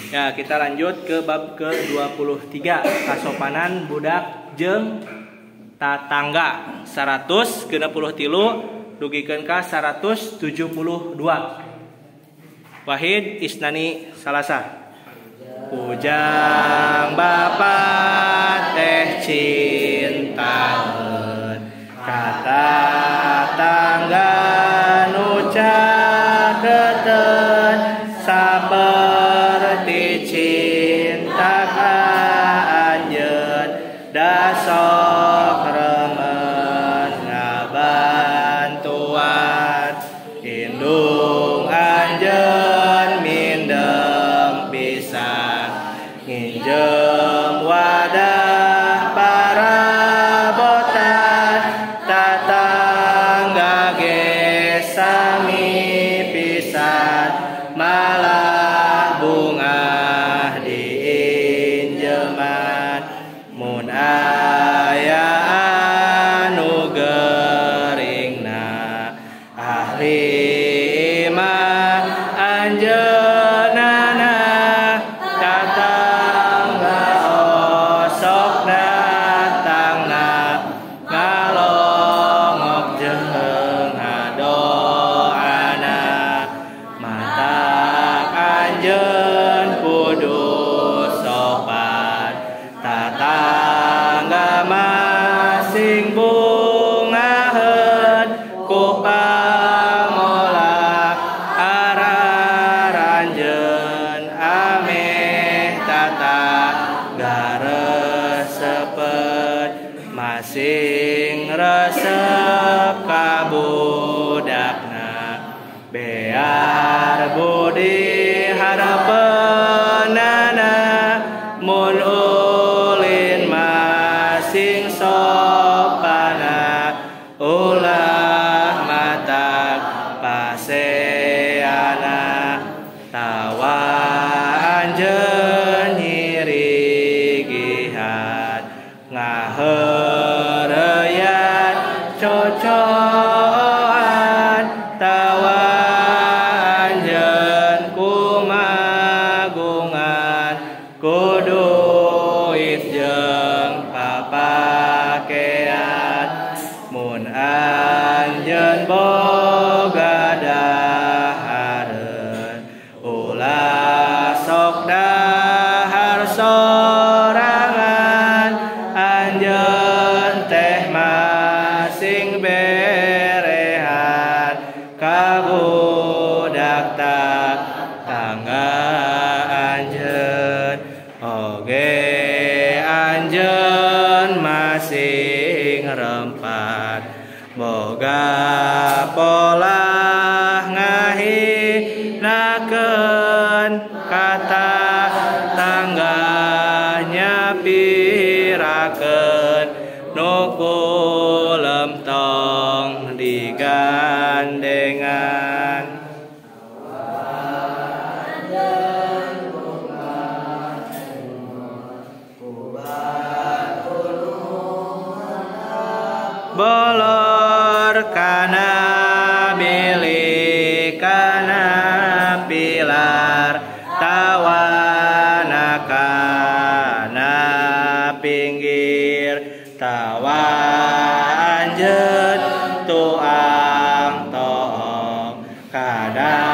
Ya, kita lanjut ke bab ke-23, kasopanan budak jeung tatangga. 163 dugikeun ka 172. Wahid Isnani Salasa. Pujang Bapa teh cintaeun kata tangga nu cakeun saperti cinta ka anjeun da sok remen ngabantuan indung anjeun mindem pisan nginjem wadah para botan tatangga ge sami pisan malah bunga diinjeman mun aya anu geuringna ahli iman anjeunana tatangga osok datangna ngalongok jeung ngadoana matak anjeun kudu sopan tatangga masing bungaheun ku pangolah araranjeun ameh tatangga resepeun masing resep ka budakna bear budi harapeunana mun ulin masing sopana ulah matak paseana tawa anjeun nyirigihan ngaheureuyat cocoan tawa anjeun kumagungan kuduit jeung papakean mun anjeun boga dahareun ulah sok dahar sorangan anjeun teh masing berehan ka budak tatangga anjeun oge anjeun masing rempat boga pola ngahinakeun kata tangganya pirakeun nu kulem tong digandengan bolor kana bilik kana pilar tawana kana pinggir tawa anjeun tuang tong kada